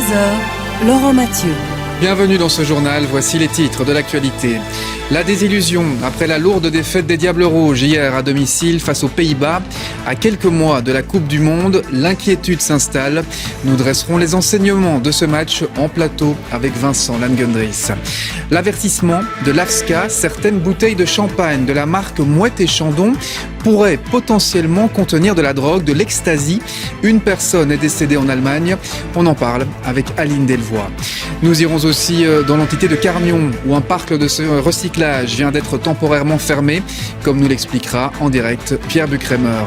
13h, Laurent Mathieu. Bienvenue dans ce journal, voici les titres de l'actualité. La désillusion après la lourde défaite des Diables Rouges hier à domicile face aux Pays-Bas. À quelques mois de la Coupe du Monde, l'inquiétude s'installe. Nous dresserons les enseignements de ce match en plateau avec Vincent Langhendries. L'avertissement de l'AFSCA, certaines bouteilles de champagne de la marque Moët et Chandon pourraient potentiellement contenir de la drogue, de l'ecstasy. Une personne est décédée en Allemagne. On en parle avec Aline Delvoye. Nous irons aussi dans l'entité de Carnion où un parc de recyclage vient d'être temporairement fermé, comme nous l'expliquera en direct Pierre Buchremer.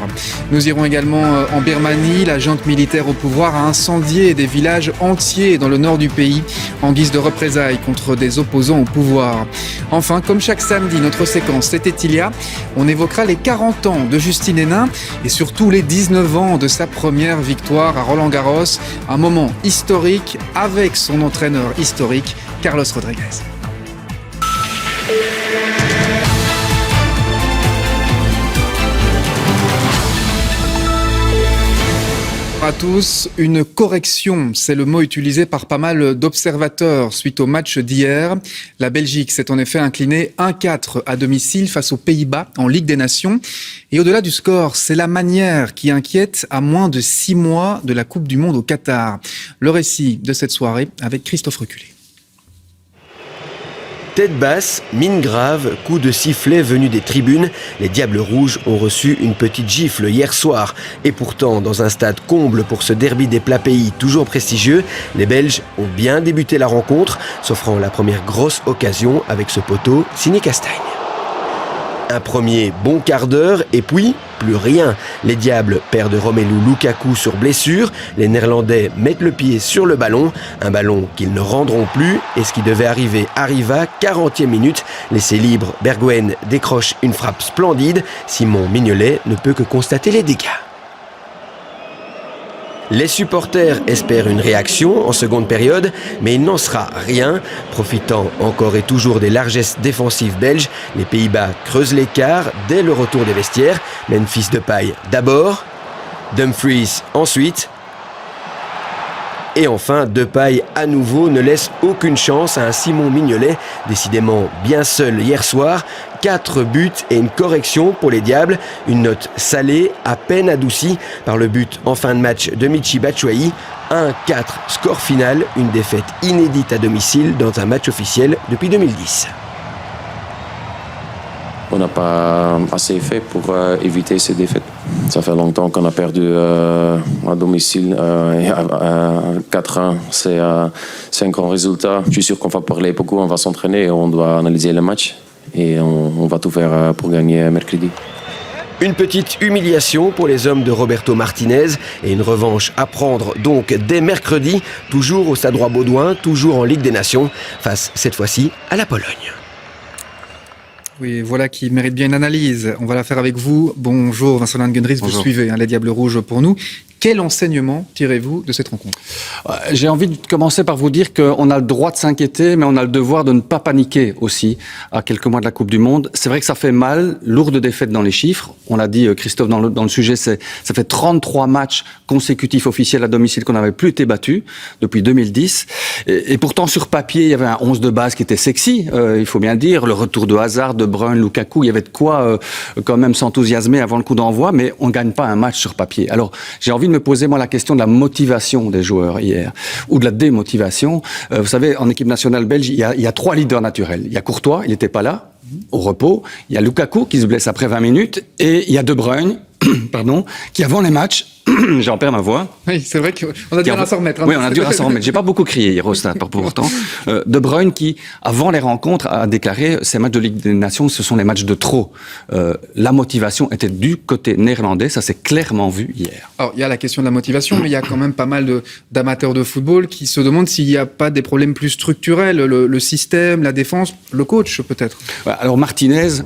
Nous irons également en Birmanie. La junte militaire au pouvoir a incendié des villages entiers dans le nord du pays en guise de représailles contre des opposants au pouvoir. Enfin, comme chaque samedi, notre séquence C'était il y a, on évoquera les 40 ans de Justine Henin et surtout les 19 ans de sa première victoire à Roland-Garros. Un moment historique avec son entraîneur historique, Carlos Rodriguez. À tous, une correction, c'est le mot utilisé par pas mal d'observateurs suite au match d'hier. La Belgique s'est en effet inclinée 1-4 à domicile face aux Pays-Bas en Ligue des Nations. Et au-delà du score, c'est la manière qui inquiète à moins de 6 mois de la Coupe du Monde au Qatar. Le récit de cette soirée avec Christophe Reculé. Tête basse, mine grave, coup de sifflet venu des tribunes. Les Diables Rouges ont reçu une petite gifle hier soir. Et pourtant, dans un stade comble pour ce derby des plats pays toujours prestigieux, les Belges ont bien débuté la rencontre, s'offrant la première grosse occasion avec ce poteau signé Castagne. Un premier bon quart d'heure et puis plus rien. Les Diables perdent Romelu Lukaku sur blessure. Les Néerlandais mettent le pied sur le ballon. Un ballon qu'ils ne rendront plus. Et ce qui devait arriver arriva. 40e minute. Laissé libre, Bergwijn décroche une frappe splendide. Simon Mignolet ne peut que constater les dégâts. Les supporters espèrent une réaction en seconde période, mais il n'en sera rien. Profitant encore et toujours des largesses défensives belges, les Pays-Bas creusent l'écart dès le retour des vestiaires. Memphis Depay d'abord, Dumfries ensuite. Et enfin, Depay à nouveau ne laisse aucune chance à un Simon Mignolet, décidément bien seul hier soir. 4 buts et une correction pour les Diables. Une note salée, à peine adoucie par le but en fin de match de Michy Batshuayi. 1-4, score final, une défaite inédite à domicile dans un match officiel depuis 2010. On n'a pas assez fait pour éviter ces défaites. Ça fait longtemps qu'on a perdu à domicile. 4-1, c'est un grand résultat. Je suis sûr qu'on va parler beaucoup, on va s'entraîner, on doit analyser le match et on va tout faire pour gagner mercredi. Une petite humiliation pour les hommes de Roberto Martinez et une revanche à prendre donc dès mercredi, toujours au Stade Roi-Baudouin, toujours en Ligue des Nations, face cette fois-ci à la Pologne. Oui, voilà qui mérite bien une analyse. On va la faire avec vous. Bonjour Vincent Langhendries, vous suivez les Diables Rouges pour nous. Quel enseignement tirez-vous de cette rencontre ? J'ai envie de commencer par vous dire qu'on a le droit de s'inquiéter, mais on a le devoir de ne pas paniquer aussi à quelques mois de la Coupe du Monde. C'est vrai que ça fait mal, lourde défaite dans les chiffres. On l'a dit, Christophe, dans le sujet, ça fait 33 matchs consécutifs officiels à domicile qu'on n'avait plus été battus depuis 2010. Et pourtant, sur papier, il y avait un 11 de base qui était sexy, il faut bien le dire. Le retour de Hazard, De Bruyne, Lukaku, il y avait de quoi quand même s'enthousiasmer avant le coup d'envoi, mais on ne gagne pas un match sur papier. Alors, j'ai envie de me poser, moi, la question de la motivation des joueurs hier, ou de la démotivation. Vous savez, en équipe nationale belge, il y a 3 leaders naturels. Il y a Courtois, il n'était pas là, au repos. Il y a Lukaku, qui se blesse après 20 minutes. Et il y a De Bruyne, qui avant les matchs, j'en perds ma voix. Oui, c'est vrai qu'on a dû à s'en remettre. Oui, on a dû à s'en remettre. J'ai pas beaucoup crié hier au stade, pourtant. De Bruyne qui, avant les rencontres, a déclaré ces matchs de Ligue des Nations, ce sont les matchs de trop. La motivation était du côté néerlandais, ça s'est clairement vu hier. Alors, il y a la question de la motivation, mais il y a quand même pas mal d'amateurs de football qui se demandent s'il n'y a pas des problèmes plus structurels, le système, la défense, le coach peut-être. Alors Martinez,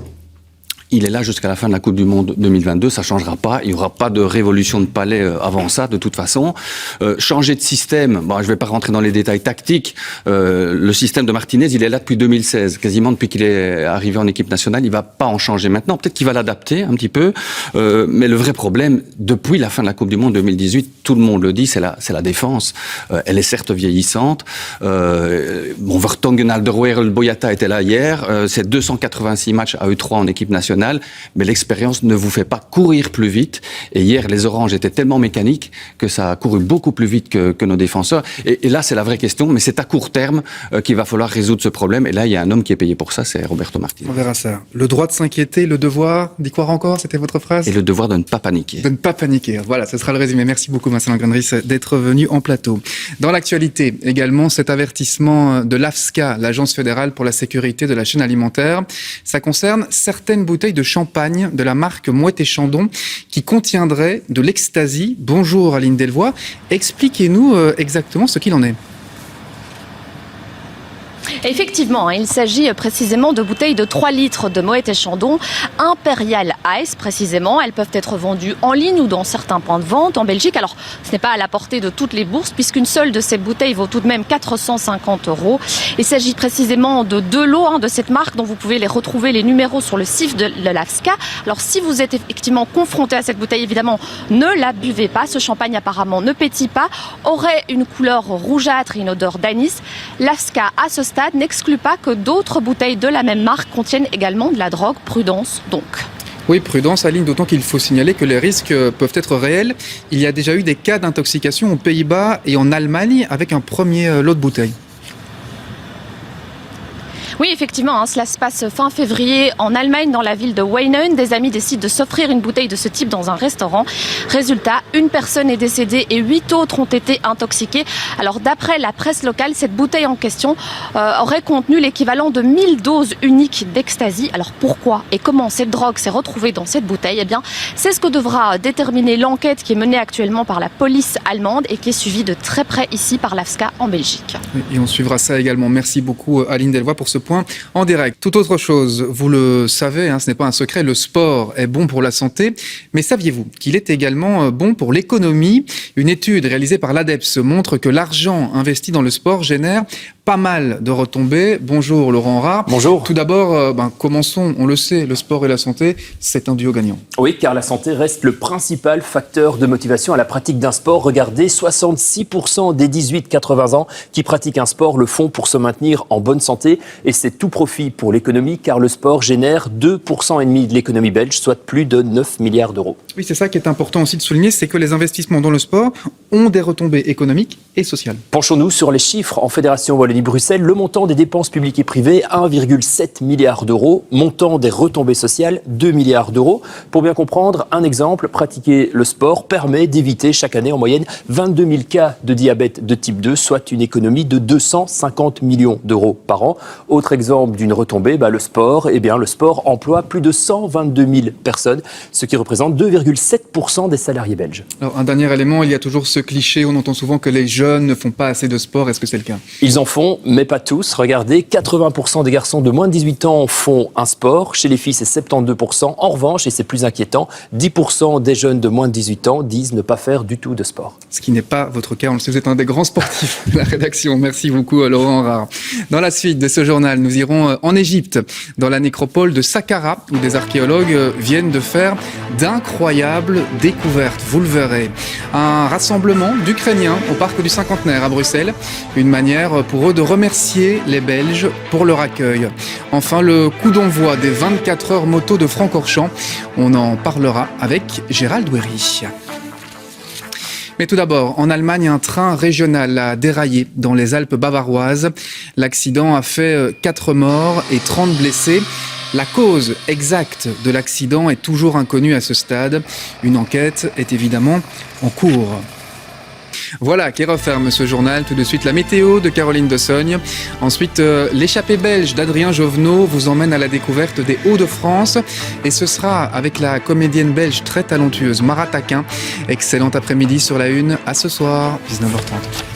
il est là jusqu'à la fin de la Coupe du Monde 2022, ça ne changera pas, il n'y aura pas de révolution de palais avant ça, de toute façon. Changer de système, je ne vais pas rentrer dans les détails tactiques, le système de Martinez, il est là depuis 2016, quasiment depuis qu'il est arrivé en équipe nationale, il ne va pas en changer maintenant, peut-être qu'il va l'adapter un petit peu, mais le vrai problème, depuis la fin de la Coupe du Monde 2018, tout le monde le dit, c'est la défense. Elle est certes vieillissante, Vertonghen, Alderweireld, Boyata étaient là hier, c'est 286 matchs à eux3 en équipe nationale, mais l'expérience ne vous fait pas courir plus vite. Et hier, les Oranges étaient tellement mécaniques que ça a couru beaucoup plus vite que nos défenseurs. Et là, c'est la vraie question, mais c'est à court terme qu'il va falloir résoudre ce problème. Et là, il y a un homme qui est payé pour ça, c'est Roberto Martinez. On verra ça. Le droit de s'inquiéter, le devoir d'y croire encore, c'était votre phrase ? Et le devoir de ne pas paniquer. De ne pas paniquer. Voilà, ce sera le résumé. Merci beaucoup, Marcel Langrenrich, d'être venu en plateau. Dans l'actualité, également, cet avertissement de l'AFSCA, l'Agence fédérale pour la sécurité de la chaîne alimentaire. Ça concerne certaines bouteilles de champagne de la marque Moët et Chandon qui contiendraient de l'ecstasy. Bonjour Aline Delvoye. Expliquez-nous exactement ce qu'il en est. Effectivement, il s'agit précisément de bouteilles de 3 litres de Moët et Chandon, Imperial Ice précisément. Elles peuvent être vendues en ligne ou dans certains points de vente en Belgique. Alors, ce n'est pas à la portée de toutes les bourses puisqu'une seule de ces bouteilles vaut tout de même 450 €. Il s'agit précisément de 2 lots de cette marque dont vous pouvez les retrouver, les numéros sur le site de l'AFSCA. Alors, si vous êtes effectivement confronté à cette bouteille, évidemment, ne la buvez pas. Ce champagne apparemment ne pétille pas, aurait une couleur rougeâtre et une odeur d'anis. L'AFSCA, à ce stade, n'exclut pas que d'autres bouteilles de la même marque contiennent également de la drogue. Prudence donc. Oui, prudence, Aline, d'autant qu'il faut signaler que les risques peuvent être réels. Il y a déjà eu des cas d'intoxication aux Pays-Bas et en Allemagne avec un premier lot de bouteilles. Oui, effectivement, cela se passe fin février en Allemagne, dans la ville de Weinheim. Des amis décident de s'offrir une bouteille de ce type dans un restaurant. Résultat, une personne est décédée et 8 autres ont été intoxiquées. Alors, d'après la presse locale, cette bouteille en question aurait contenu l'équivalent de 1000 doses uniques d'ecstasy. Alors, pourquoi et comment cette drogue s'est retrouvée dans cette bouteille ? Eh bien, c'est ce que devra déterminer l'enquête qui est menée actuellement par la police allemande et qui est suivie de très près ici par l'AFSCA en Belgique. Et on suivra ça également. Merci beaucoup, Aline Delvoye, pour ce point en direct. Tout autre chose, vous le savez, ce n'est pas un secret, le sport est bon pour la santé, mais saviez-vous qu'il est également bon pour l'économie ? Une étude réalisée par l'ADEPS montre que l'argent investi dans le sport génère pas mal de retombées. Bonjour Laurent Rard. Bonjour. Tout d'abord, commençons, on le sait, le sport et la santé, c'est un duo gagnant. Oui, car la santé reste le principal facteur de motivation à la pratique d'un sport. Regardez, 66% des 18-80 ans qui pratiquent un sport le font pour se maintenir en bonne santé. Et c'est tout profit pour l'économie, car le sport génère 2,5% de l'économie belge, soit plus de 9 milliards d'euros. Oui, c'est ça qui est important aussi de souligner, c'est que les investissements dans le sport ont des retombées économiques et sociales. Penchons-nous sur les chiffres. En Fédération Wallonie-Bruxelles, le montant des dépenses publiques et privées, 1,7 milliard d'euros. Montant des retombées sociales, 2 milliards d'euros. Pour bien comprendre, un exemple, pratiquer le sport permet d'éviter chaque année en moyenne 22 000 cas de diabète de type 2, soit une économie de 250 millions d'euros par an. Autre exemple d'une retombée, le sport. Le sport emploie plus de 122 000 personnes, ce qui représente 2,7% des salariés belges. Alors, un dernier élément, il y a toujours ce cliché, on entend souvent que les jeunes ne font pas assez de sport. Est-ce que c'est le cas ? Ils en font, mais pas tous. Regardez, 80% des garçons de moins de 18 ans font un sport. Chez les filles, c'est 72%. En revanche, et c'est plus inquiétant, 10% des jeunes de moins de 18 ans disent ne pas faire du tout de sport. Ce qui n'est pas votre cas. On le sait, vous êtes un des grands sportifs de la rédaction. Merci beaucoup, Laurent Rard. Dans la suite de ce journal, nous irons en Égypte, dans la nécropole de Saqqara, où des archéologues viennent de faire d'incroyables découvertes. Vous le verrez. Un rassemblement d'Ukrainiens au parc du Cinquantenaire à Bruxelles. Une manière pour eux de remercier les Belges pour leur accueil. Enfin, le coup d'envoi des 24 heures moto de Francorchamps. On en parlera avec Gérald Ouéry. Mais tout d'abord, en Allemagne, un train régional a déraillé dans les Alpes bavaroises. L'accident a fait 4 morts et 30 blessés. La cause exacte de l'accident est toujours inconnue à ce stade. Une enquête est évidemment en cours. Voilà qui referme ce journal. Tout de suite, la météo de Caroline Dossogne. Ensuite, l'échappée belge d'Adrien Jovenot vous emmène à la découverte des Hauts-de-France. Et ce sera avec la comédienne belge très talentueuse Mara Taquin. Excellent après-midi sur la Une. À ce soir, 19h30.